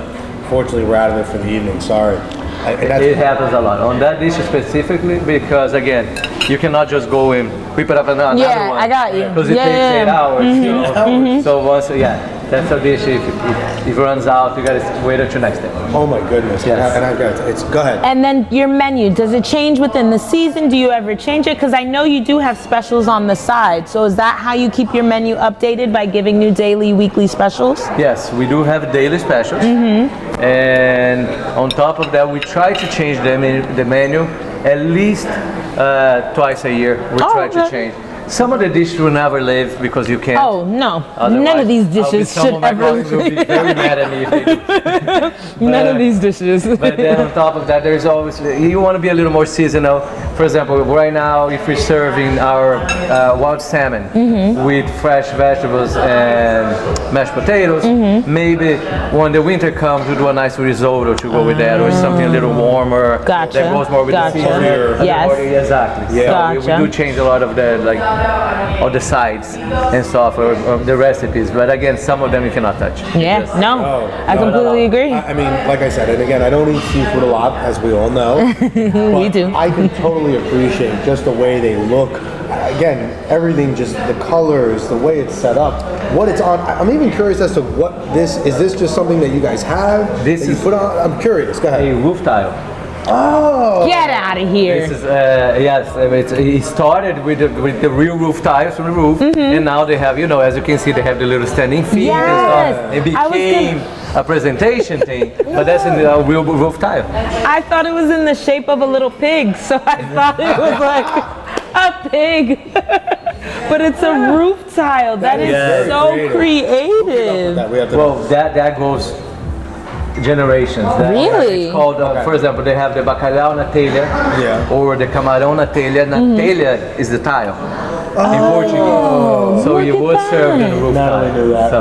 fortunately we're out of it for the evening. Sorry. And that's, It happens a lot on that dish specifically because again, you cannot just go and whip it up another Yeah, one. I got you. Because it Yeah, takes yeah. 8 hours. You know? So once, that's a dish. If it runs out, you gotta wait until next day. oh my goodness. Yes. And I've got it's go ahead. And then your menu, does it change within the season? Do you ever change it? Because I know you do have specials on the side. So is that how you keep your menu updated, by giving new daily, weekly specials? Yes, we do have daily specials, and on top of that, we try to change them in the menu at least twice a year. We try to okay. change. Some of the dishes will never live because you can't. Oh, no. Otherwise, None of these dishes some should of my ever colleagues will be very mad at me if they do. None of these dishes. But then on top of that, there's always, you want to be a little more seasonal. For example, right now, if we're serving our wild salmon with fresh vegetables and mashed potatoes, maybe when the winter comes, we do a nice risotto to go with that, or something a little warmer. Gotcha. That goes more with Gotcha. the season. Yes. Exactly. Yeah. So we Gotcha. do change a lot of the all the sides and stuff, or the recipes. But again, some of them you cannot touch. Yeah, no, I completely agree. I mean, like I said, and again, I don't eat seafood a lot, as we all know. We do. I can totally appreciate just the way they look. Again, everything, just the colors, the way it's set up, what it's on. I'm even curious as to what this is. This just something that you guys have? This that you is- put on. I'm curious. Go A ahead. roof tile. Oh. Get out of here. This is it started with the real roof tiles from the roof, and now they have, as you can see, they have the little standing feet Yes. and stuff. It I was became a presentation thing, but that's in the real roof tile. I thought it was in the shape of a little pig, so I thought it was like a pig. But it's a roof tile. That is very so creative. That we have to Well, that goes generations. Really? It's called, for example, they have the bacalhau na telha, Yeah. or the camarão na telha. Na telha is the tile in Portuguese. So you look would at serve in that. a roof Natalie tile. knew that. So.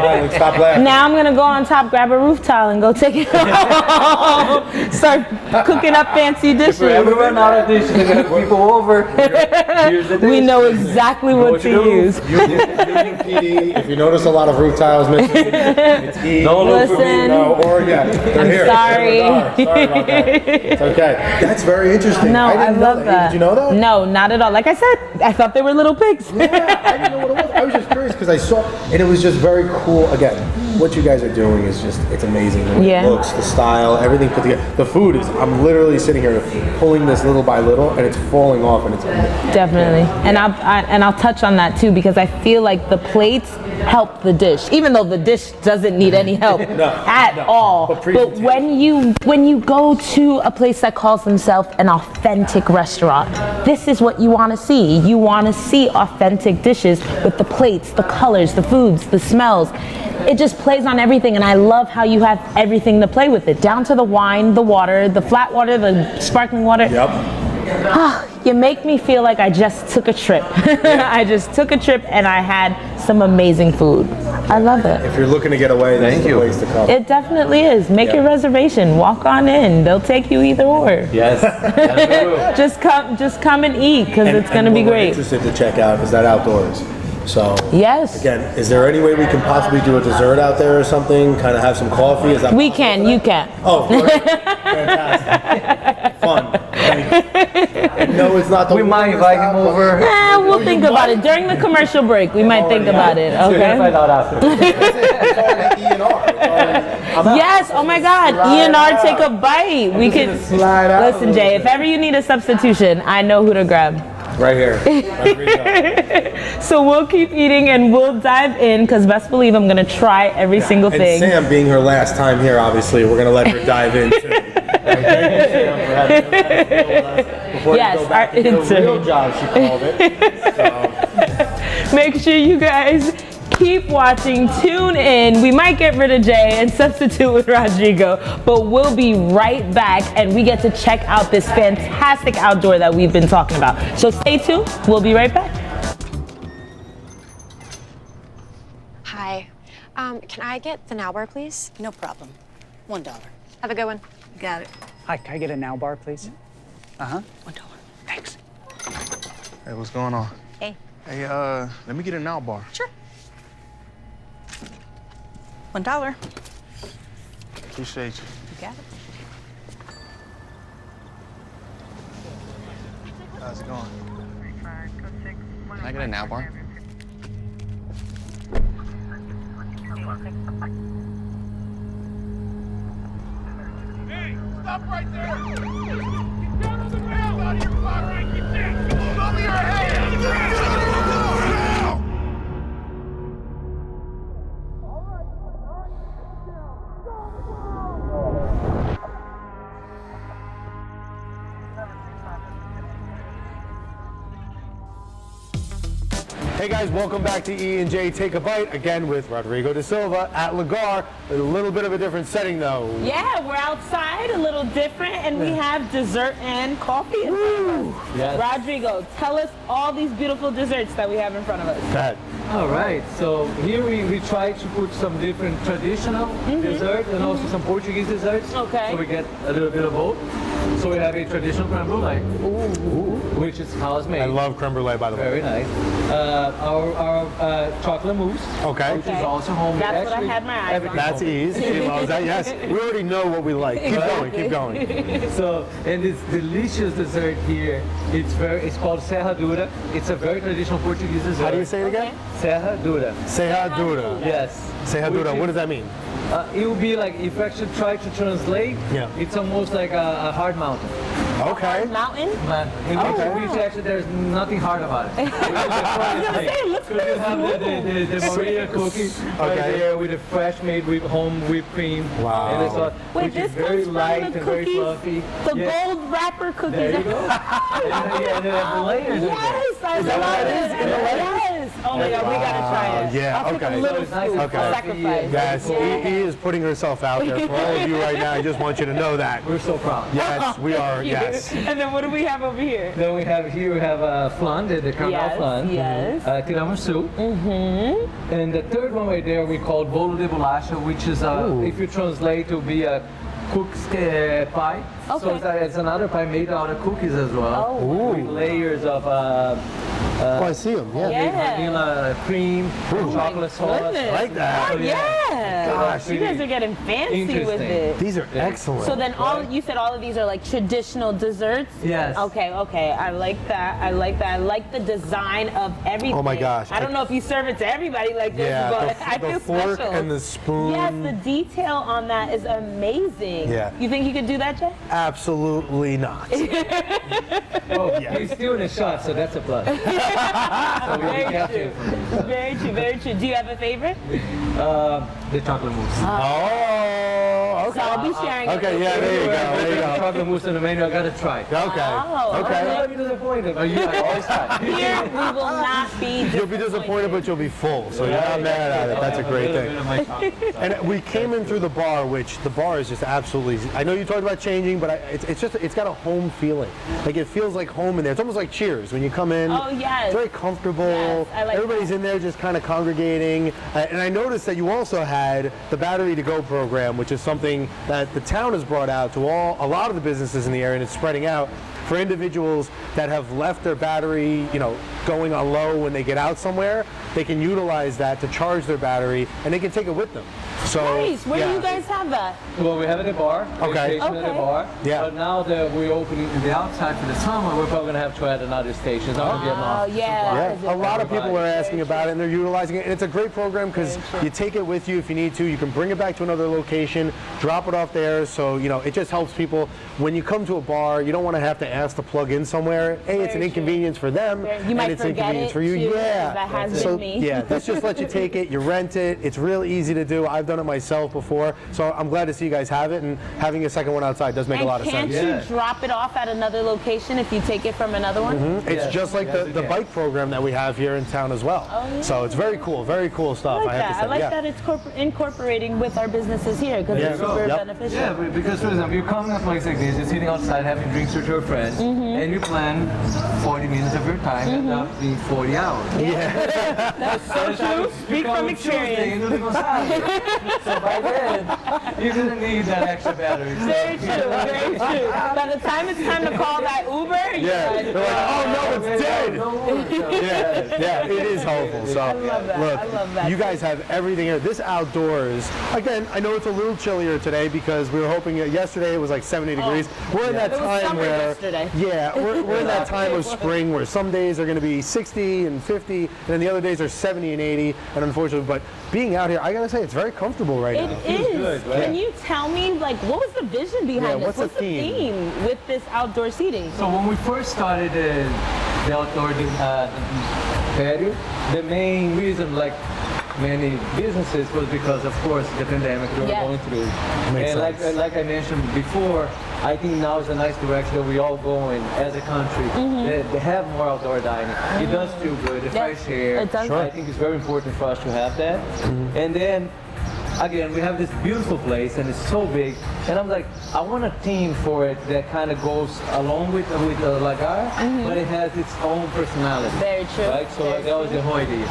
Fine, stop laughing. Now I'm gonna go on top, grab a roof tile, and go take it home. Start cooking up fancy If we ever dishes. run out of dishes and have people over, here's the dish. We know exactly what to use. PD, if you notice a lot of roof tiles missing, it's E. Don't look for me. Listen. No, or yeah, they're I'm here. sorry. Sorry about that. It's okay. That's very interesting. No, I didn't know love that. Did you know that? No, not at all. Like I said, I thought they were little pigs. Yeah, I didn't know what it was. I was just curious because I saw, and it was just very cool. Again, what you guys are doing is just, it's amazing. The way Yeah. it looks, the style, everything put together. The food is, I'm literally sitting here pulling this little by little, and it's falling off, and it's Definitely, and I'll touch on that too, because I feel like the plates help the dish, even though the dish doesn't need any help at all. But But when you go to a place that calls themselves an authentic restaurant, this is what you want to see. You want to see authentic dishes with the plates, the colors, the foods, the smells. It just plays on everything, and I love how you have everything to play with it, down to the wine, the water, the flat water, the sparkling water. Yep. You make me feel like I just took a trip. I just took a trip and I had some amazing food. I love it. If you're looking to get away, this is Thank the you. place to come. It definitely is. Make your reservation. Walk on in. They'll take you either or. Yes. Yes, Just come and eat, because it's going to be what we're great. interested to check out is that outdoors. So Yes. again, is there any way we can possibly do a dessert out there or something? Kind of have some coffee? Is that We possible can. for You that? can. Oh, great. Fantastic. Fun. Thank you. No, it's not the We might invite him over. We'll think about it during the commercial break. We might think about it. So you're gonna find Okay. out after. Yes. Oh my God. E&R, take a bite. We could. Slide out. Listen, Jay. If ever you need a substitution, I know who to grab. Right here. So we'll keep eating and we'll dive in because best believe I'm gonna try every single And thing. Sam being her last time here, obviously, we're gonna let her dive in too. Before Yes, you go back our to your intern. real job, she called it. So, Make sure you guys keep watching, tune in. We might get rid of Jay and substitute with Rodrigo, but we'll be right back and we get to check out this fantastic outdoor that we've been talking about. So stay tuned. We'll be right back. Hi. Can I get the now bar, please? No problem. $1. Have a good one. Got it. Hi, can I get a now bar, please? $1. Thanks. Hey, what's going on? Hey. Hey, let me get a now bar. Sure. $1. Appreciate you. You got it. How's it going? Can I get a now bar? Hey, stop right there! Get down on the ground out of your car right there! Show me your hands! Now! hey guys, welcome back to E&J Take a Bite, again with Rodrigo da Silva at Lagar. A little bit of a different setting though. Yeah, we're outside, a little different, and we have dessert and coffee in front of us. Yes. Rodrigo, tell us all these beautiful desserts that we have in front of us. That. All right, so here we try to put some different traditional desserts and also some Portuguese desserts. Okay. So we get a little bit of both. So we have a traditional creme brulee, which is house made. I love creme brulee, by the way. Very nice. Our chocolate mousse, Okay. which is also homemade. That's what I had my eyes on. everything's That's homemade. ease. She loves that. Yes. We already know what we like. Keep going. Keep going. So, and this delicious dessert here, it's called serradura. It's a very traditional Portuguese dessert. How do you say it again? Serradura. Serradura. Yes. Serradura. What does that mean? It would be like, if you actually try to translate, Yeah. it's almost like a hard mountain. Okay. Mountain? Man, in Portuguese, actually, there's nothing hard about it. It looks So you have the Maria cookie right Okay. there with the fresh made with home whipped cream. Wow. And it's Wait, which this is very comes light from the and very cookies? fluffy. The Yeah. gold wrapper cookies. There you go. and then have the layers in there. Yes, I Is that what love it is? it. In the layers? Yes. Oh my God, we gotta try it. Yeah, I'll take okay. a little So it's nice scoop. and Okay. Sacrifice. Yes, E is putting herself out there for all of you right now. I just want you to know that. We're so proud. Yes, we are. Yes. And then what do we have over here? Then we have flan, the caramel Yes, flan. yes. Tiramisu. And the third one right there we call bolo de bolacha, which is if you translate to be a cook's pie. So Okay. it's another pie made out of cookies as well. Oh. With layers of Oh, I see them. Yeah. Yeah. vanilla cream, chocolate sauce. Goodness. I like that. Oh, yeah. Gosh, You guys are getting fancy with interesting. it. These are excellent. So then you said all of these are like traditional desserts? Yes. Okay. I like that. I like the design of everything. Oh my gosh. I don't know if you serve it to everybody like this, Yeah, but the I feel fork special. and the spoon. Yes, the detail on that is amazing. Yeah. You think you could do that, Jay? Absolutely not. Oh, he's still in a shot, so that's a plus. So we Very have true. Very true. Very true. Do you have a favorite? the chocolate mousse. Oh, okay. So I'll be sharing. Okay, yeah, there you go. There you go. Chocolate mousse on the menu, I gotta try. Okay. Oh, Okay. I'll be disappointed, but I always try. Here we will not be. You'll be disappointed, but you'll be full. So you're not mad at it. That's a great thing. And we came in through the bar, which the bar is just absolutely. I know you talked about changing, but it's got a home feeling. Like it feels like home in there. It's almost like Cheers when you come in. Oh, yes. It's very comfortable. Yes, I like Everybody's in there just kind of congregating. And I noticed that you also had the Battery to Go program, which is something that the town has brought out to a lot of the businesses in the area, and it's spreading out for individuals that have left their battery, going on low when they get out somewhere. They can utilize that to charge their battery, and they can take it with them. So Nice. Where do you guys have that? Well, we have it at the bar. Okay. Station at the Okay. bar. Yeah. But now that we're opening the outside for the summer, we're probably gonna have to add another station. It's not gonna be enough. Oh, yeah. Yeah, a lot of people are asking about it and they're utilizing it. And it's a great program because you take it with you if you need to. You can bring it back to another location, drop it off there. So, you know, it just helps people. When you come to a bar, you don't want to have to ask to plug in somewhere. A, it's an Very inconvenience for them. You and might it's forget inconvenience it for you. too, Yeah. that has So, been me. yeah, let's just let you take it. You rent it. It's real easy to do. I've done it myself before. So I'm glad to see you guys have it. And having a second one outside does make a lot of can't sense. you Yeah. drop it off at another location if you take it from another one? It's Yeah. just like Yes, the we can. bike program that we have here in town as well. Oh, yeah. So it's very cool stuff. I like have that. to say, I like yeah. that it's incorporating with our businesses here because Yeah. it's super Yep. beneficial. Yeah, because for example, you come to a place like this, you're sitting outside having drinks with your friends, and you plan 40 minutes of your time, and up being 40 hours. That's so true. Speak from experience. So by then, you're gonna need that extra battery. Very true, very true. By the time it's time to call that Uber, Yeah, you're they're like, oh no, it's dead. Yeah, it is helpful. So, love that. look, I love that. you guys have everything here. This outdoors, again, I know it's a little chillier today because we were hoping yesterday it was like 70 degrees. We're in that It was time summer where, yesterday. yeah, we're in that time of spring where some days are going to be 60 and 50, and then the other days are 70 and 80. And unfortunately, but being out here, I gotta say, it's very comfortable right now. It is. good, right? Can you tell me, like, what was the vision behind Yeah, this? what's the theme? with this outdoor seating? So when we first started the outdoor patio, the main reason, like many businesses, was because, of course, the pandemic we were Yeah. going through. Makes And sense. like I mentioned before, I think now is a nice direction that we all going as a country. They have more outdoor dining. It does feel good, the Yeah, fresh air. it does. Sure. I think it's very important for us to have that. And then again, we have this beautiful place and it's so big, and I'm like, I want a theme for it that kind of goes along with Lagar, but it has its own personality. Very true. Right? So Very that was the whole idea.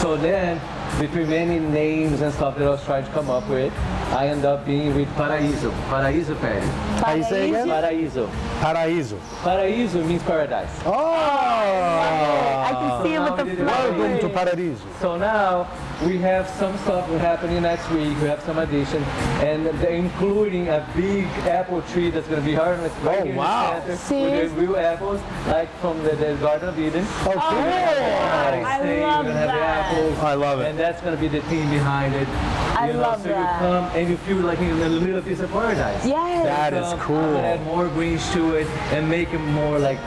So then, between many names and stuff that I was trying to come up with, I ended up being with Paraíso patio. How you say again? Paraíso. Paraíso. Paraíso means paradise. Oh! I can see it with the Welcome to flowers. Paradiso. So now we have some stuff happening next week. We have some addition, and including a big apple tree that's going to be harvested right Oh, here wow. in the center Seriously? with the real apples, like from the Garden of Eden. Oh, cool. I We're love gonna have the that. apples, I love it. and that's going to be the theme behind it. I You know, love so that. you come and you feel like in a little piece of paradise. Yes. That is I'm cool. gonna add more greens to it and make it more like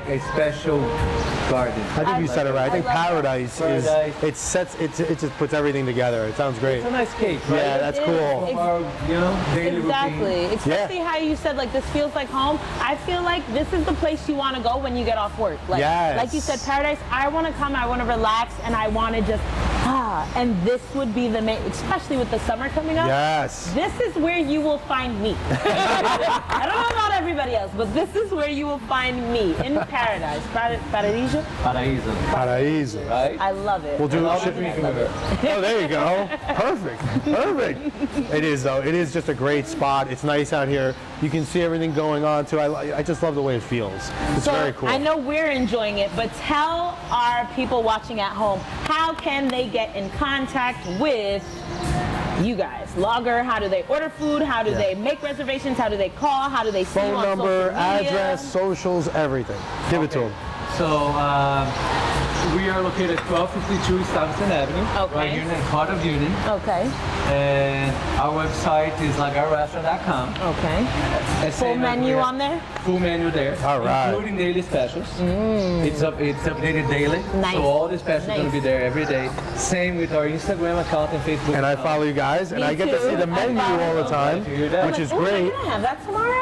a special garden. I think you said it right. I think I love paradise Paradise. it just puts everything together. It sounds great. It's a nice cake, right? Yeah, that's It is. cool. From our, daily Exactly. routine. Especially how you said, like, this feels like home. I feel like this is the place you want to go when you get off work. Like, Yes. like you said, paradise, I want to come, I want to relax, and I want to just, and this would be the main, especially with the summer coming up. Yes. This is where you will find me. I don't know about everybody else, but this is where you will find me, in paradise. Paradiso? Paraíso, Paraíso. right? I love it. We'll do I'll it. be drinking with her. Oh, there you go. Perfect. Perfect. It is though. It is just a great spot. It's nice out here. You can see everything going on too. I just love the way it feels. It's So, very cool. I know we're enjoying it, but tell our people watching at home, how can they get in contact with you guys? Lagar, how do they order food? How do they make reservations? How do they call? How do they see you Phone on number, social media? address, socials, everything. Give it to them. So we are located at 1252 Salmon Avenue, Okay. right here in the heart of Union. Okay, And our website is Restaurant.com. okay. Full menu on there? Full menu there, All right. including daily specials. It's updated daily, Nice. so all the specials are going to be Nice. there every day. Same with our Instagram account and Facebook. And I account. follow you guys, and Me I get to too. see the I menu follow all the you. time, Glad to hear that. which is Oh, great. am I gonna have that tomorrow?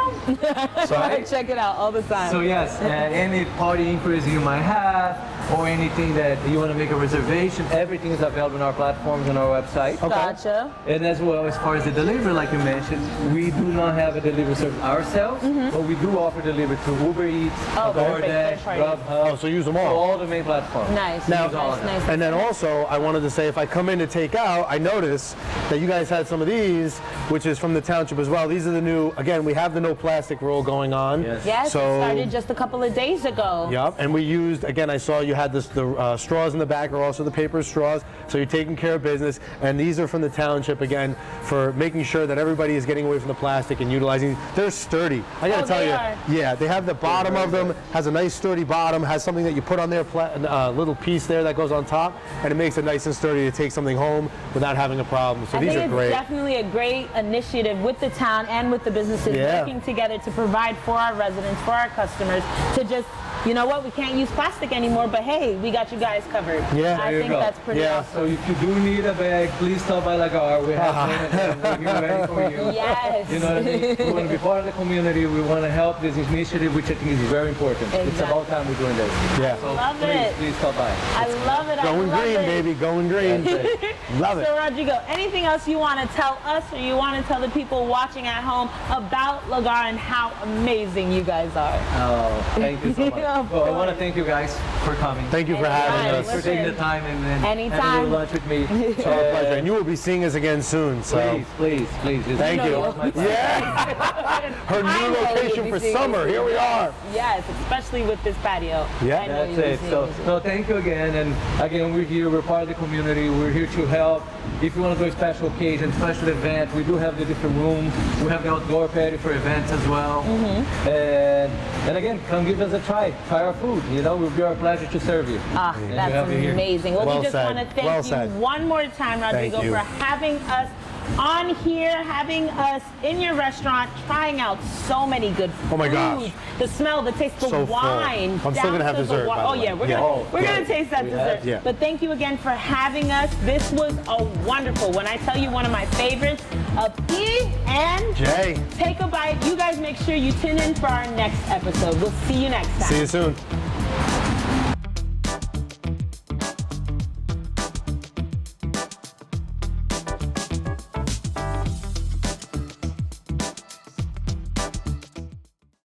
So I check it out all the time. So yes, any party inquiries you might have, or anything that you want to make a reservation, everything is available on our platforms and our website. Gotcha. And as well, as far as the delivery, like you mentioned, we do not have a delivery service ourselves, but we do offer delivery to Uber Eats, Oh, perfect. DoorDash, Third party. Grubhub, Oh, so use them so all. all the main platforms. Nice. Now- nice. And then also, I wanted to say, if I come in to take out, I noticed that you guys had some of these, which is from the township as well. These are the new, again, we have the no plastic rule going on. Yes. Yes, So, it started just a couple of days ago. yep, and we used, again, I saw you you had the straws in the back are also the paper straws, so you're taking care of business. And these are from the township again for making sure that everybody is getting away from the plastic and utilizing. They're sturdy. I gotta tell you, yeah, they have the bottom of them has a nice sturdy bottom, has something that you put on there, little piece there that goes on top, and it makes it nice and sturdy to take something home without having a problem. So these are great. It's definitely a great initiative with the town and with the businesses working together to provide for our residents, for our customers, to just, you know what, we can't use plastic anymore, but hey, we got you guys covered. Yeah, I think that's pretty awesome. So if you do need a bag, please stop by Lagar. We have we're here ready for you. Yes. You know what I mean? We want to be part of the community. We want to help this initiative, which I think is very important. Exactly. It's about time we're doing this. Yeah. So Love it. Please stop by. I love it. Going I love green, it. baby, going green. Love it. So Rodrigo, anything else you want to tell us or you want to tell the people watching at home about Lagar and how amazing you guys are? Oh, thank you so much. Well, I want to thank you guys for coming. Thank you for having us. Thanks for taking the time and having a anytime. little lunch with me. It's our pleasure. And you will be seeing us again soon. So Please. thank you. Yeah. Her new location for summer. Here we are. Yes, especially with this patio. Yeah. That's it. So thank you again. And again, we're here. We're part of the community. We're here to help. If you want to do a special occasion, special event, we do have the different rooms. We have the outdoor patio for events as well. And again, come give us a try. Try our food. You know, it will be our pleasure to serve you. That's amazing. Well, we just want to thank you one more time, Rodrigo, for having us on here, having us in your restaurant, trying out so many good foods. Oh my gosh. The smell, the taste, the wine. I'm still gonna have dessert. Oh yeah, we're gonna taste that dessert. Yeah. But thank you again for having us. This was a wonderful. When I tell you one of my favorites of E and Jay. Take a bite. You guys make sure you tune in for our next episode. We'll see you next time. See you soon.